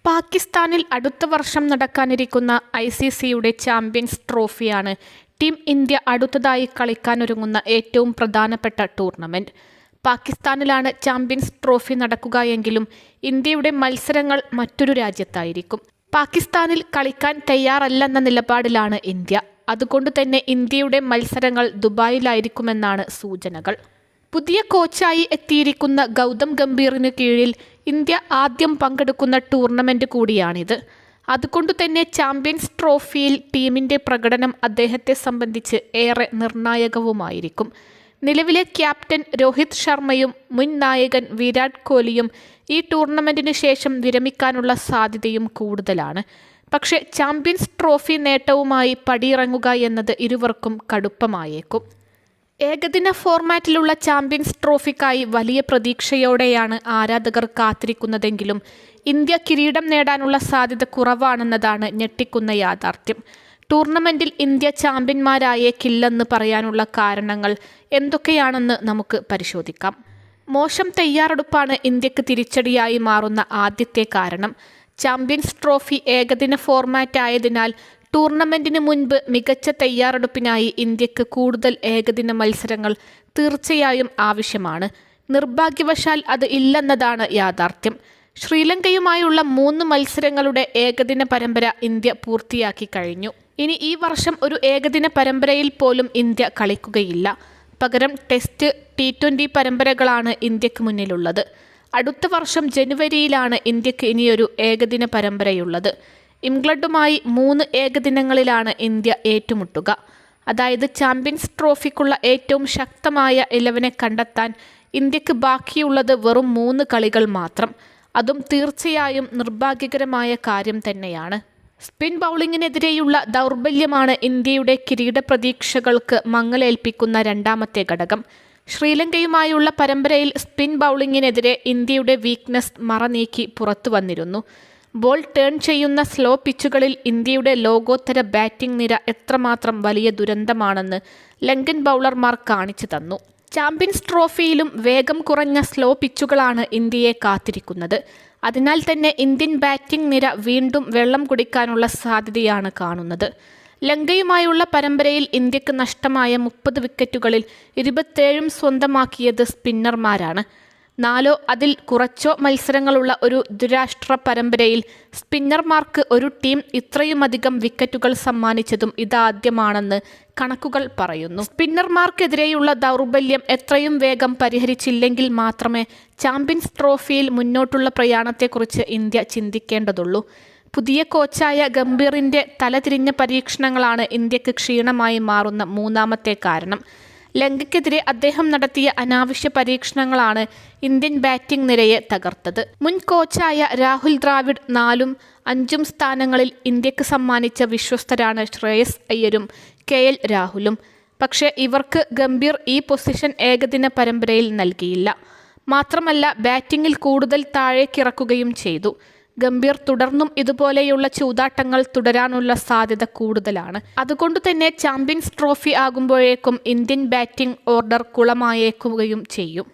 പാകിസ്ഥാനിൽ അടുത്ത വർഷം നടക്കാനിരിക്കുന്ന ICCയുടെ ചാമ്പ്യൻസ് ട്രോഫിയാണ് ടീം ഇന്ത്യ അടുത്തതായി കളിക്കാനൊരുങ്ങുന്ന ഏറ്റവും പ്രധാനപ്പെട്ട ടൂർണമെന്റ്. പാകിസ്ഥാനിലാണ് ചാമ്പ്യൻസ് ട്രോഫി നടക്കുകയെങ്കിലും ഇന്ത്യയുടെ മത്സരങ്ങൾ മറ്റൊരു രാജ്യത്തായിരിക്കും. പാകിസ്ഥാനിൽ കളിക്കാൻ തയ്യാറല്ലെന്ന നിലപാടിലാണ് ഇന്ത്യ. അതുകൊണ്ട് തന്നെ ഇന്ത്യയുടെ മത്സരങ്ങൾ ദുബായിലായിരിക്കുമെന്നാണ് സൂചനകൾ. പുതിയ കോച്ചായി എത്തിയിരിക്കുന്ന ഗൗതം ഗംഭീറിനു കീഴിൽ ഇന്ത്യ ആദ്യം പങ്കെടുക്കുന്ന ടൂർണമെന്റ് കൂടിയാണിത്. അതുകൊണ്ടുതന്നെ ചാമ്പ്യൻസ് ട്രോഫിയിൽ ടീമിന്റെ പ്രകടനം അദ്ദേഹത്തെ സംബന്ധിച്ച് ഏറെ നിർണായകവുമായിരിക്കും. നിലവിലെ ക്യാപ്റ്റൻ രോഹിത് ശർമ്മയും മുൻ നായകൻ വിരാട് കോഹ്ലിയും ഈ ടൂർണമെന്റിനു ശേഷം വിരമിക്കാനുള്ള സാധ്യതയും കൂടുതലാണ്. പക്ഷേ ചാമ്പ്യൻസ് ട്രോഫി നേട്ടവുമായി പടിയിറങ്ങുക എന്നത് ഇരുവർക്കും കടുപ്പമായേക്കും. ഏകദിന ഫോർമാറ്റിലുള്ള ചാമ്പ്യൻസ് ട്രോഫിക്കായി വലിയ പ്രതീക്ഷയോടെയാണ് ആരാധകർ കാത്തിരിക്കുന്നതെങ്കിലും ഇന്ത്യ കിരീടം നേടാനുള്ള സാധ്യത കുറവാണെന്നതാണ് ഞെട്ടിക്കുന്ന യാഥാർത്ഥ്യം. ടൂർണമെന്റിൽ ഇന്ത്യ ചാമ്പ്യന്മാരായേക്കില്ലെന്ന് പറയാനുള്ള കാരണങ്ങൾ എന്തൊക്കെയാണെന്ന് നമുക്ക് പരിശോധിക്കാം. മോശം തയ്യാറെടുപ്പാണ് ഇന്ത്യക്ക് തിരിച്ചടിയായി മാറുന്ന ആദ്യത്തെ കാരണം. ചാമ്പ്യൻസ് ട്രോഫി ഏകദിന ഫോർമാറ്റ് ആയതിനാൽ ടൂർണമെന്റിന് മുൻപ് മികച്ച തയ്യാറെടുപ്പിനായി ഇന്ത്യക്ക് കൂടുതൽ ഏകദിന മത്സരങ്ങൾ തീർച്ചയായും ആവശ്യമാണ്. നിർഭാഗ്യവശാൽ അത് ഇല്ലെന്നതാണ് യാഥാർത്ഥ്യം. ശ്രീലങ്കയുമായുള്ള 3 മത്സരങ്ങളുടെ ഏകദിന പരമ്പര ഇന്ത്യ പൂർത്തിയാക്കി കഴിഞ്ഞു. ഇനി ഈ വർഷം ഒരു ഏകദിന പരമ്പരയിൽ പോലും ഇന്ത്യ കളിക്കുകയില്ല. പകരം ടെസ്റ്റ്, T20 പരമ്പരകളാണ് ഇന്ത്യക്ക് മുന്നിലുള്ളത്. അടുത്ത വർഷം ജനുവരിയിലാണ് ഇന്ത്യക്ക് ഇനിയൊരു ഏകദിന പരമ്പരയുള്ളത്. ഇംഗ്ലണ്ടുമായി 3 ഏകദിനങ്ങളിലാണ് ഇന്ത്യ ഏറ്റുമുട്ടുക. അതായത് ചാമ്പ്യൻസ് ട്രോഫിക്കുള്ള ഏറ്റവും ശക്തമായ 11 കണ്ടെത്താൻ ഇന്ത്യക്ക് ബാക്കിയുള്ളത് വെറും 3 കളികൾ മാത്രം. അതും തീർച്ചയായും നിർഭാഗ്യകരമായ കാര്യം തന്നെയാണ്. സ്പിൻ ബൗളിങ്ങിനെതിരെയുള്ള ദൗർബല്യമാണ് ഇന്ത്യയുടെ കിരീട പ്രതീക്ഷകൾക്ക് മങ്ങലേൽപ്പിക്കുന്ന രണ്ടാമത്തെ ഘടകം. ശ്രീലങ്കയുമായുള്ള പരമ്പരയിൽ സ്പിൻ ബൗളിങ്ങിനെതിരെ ഇന്ത്യയുടെ വീക്ക്നെസ് മറനീക്കി പുറത്തു വന്നിരുന്നു. ബോൾ ടേൺ ചെയ്യുന്ന സ്ലോ പിച്ചുകളിൽ ഇന്ത്യയുടെ ലോകോത്തര ബാറ്റിംഗ് നിര എത്രമാത്രം വലിയ ദുരന്തമാണെന്ന് ലങ്കൻ ബൗളർമാർ കാണിച്ചു തന്നു. ചാമ്പ്യൻസ് ട്രോഫിയിലും വേഗം കുറഞ്ഞ സ്ലോ പിച്ചുകളാണ് ഇന്ത്യയെ കാത്തിരിക്കുന്നത്. അതിനാൽ തന്നെ ഇന്ത്യൻ ബാറ്റിംഗ് നിര വീണ്ടും വെള്ളം കുടിക്കാനുള്ള സാധ്യതയാണ് കാണുന്നത്. ലങ്കയുമായുള്ള പരമ്പരയിൽ ഇന്ത്യക്ക് നഷ്ടമായ 30 വിക്കറ്റുകളിൽ 27 സ്വന്തമാക്കിയത് സ്പിന്നർമാരാണ്. 4 അതിൽ കുറച്ചോ മത്സരങ്ങളുള്ള ഒരു ദ്വിരാഷ്ട്ര പരമ്പരയിൽ സ്പിന്നർമാർക്ക് ഒരു ടീം ഇത്രയുമധികം വിക്കറ്റുകൾ സമ്മാനിച്ചതും ഇതാദ്യമാണെന്ന് കണക്കുകൾ പറയുന്നു. സ്പിന്നർമാർക്കെതിരെയുള്ള ദൗർബല്യം എത്രയും വേഗം പരിഹരിച്ചില്ലെങ്കിൽ മാത്രമേ ചാമ്പ്യൻസ് ട്രോഫിയിൽ മുന്നോട്ടുള്ള പ്രയാണത്തെക്കുറിച്ച് ഇന്ത്യ ചിന്തിക്കേണ്ടതുള്ളൂ. പുതിയ കോച്ചായ ഗംഭീറിന്റെ തലതിരിഞ്ഞ പരീക്ഷണങ്ങളാണ് ഇന്ത്യക്ക് ക്ഷീണമായി മാറുന്ന മൂന്നാമത്തെ കാരണം. ലങ്കയ്ക്കെതിരെ അദ്ദേഹം നടത്തിയ അനാവശ്യ പരീക്ഷണങ്ങളാണ് ഇന്ത്യൻ ബാറ്റിംഗ് നിരയെ തകർത്തത്. മുൻ കോച്ചായ രാഹുൽ ദ്രാവിഡ് 4ഉം 5ഉം സ്ഥാനങ്ങളിൽ ഇന്ത്യക്ക് സമ്മാനിച്ച വിശ്വസ്തരാണ് ശ്രേയസ് അയ്യരും KL രാഹുലും. പക്ഷേ ഇവർക്ക് ഗംഭീർ ഈ പൊസിഷൻ ഏകദിന പരമ്പരയിൽ നൽകിയില്ല. മാത്രമല്ല ബാറ്റിംഗിൽ കൂടുതൽ താഴേക്കിറക്കുകയും ചെയ്തു. ഗംഭീർ തുടർന്നും ഇതുപോലെയുള്ള ചൂതാട്ടങ്ങൾ തുടരാനുള്ള സാധ്യത കൂടുതലാണ്. അതുകൊണ്ടുതന്നെ ചാമ്പ്യൻസ് ട്രോഫി ആകുമ്പോഴേക്കും ഇന്ത്യൻ ബാറ്റിംഗ് ഓർഡർ കുളമായേക്കുകയും ചെയ്യും.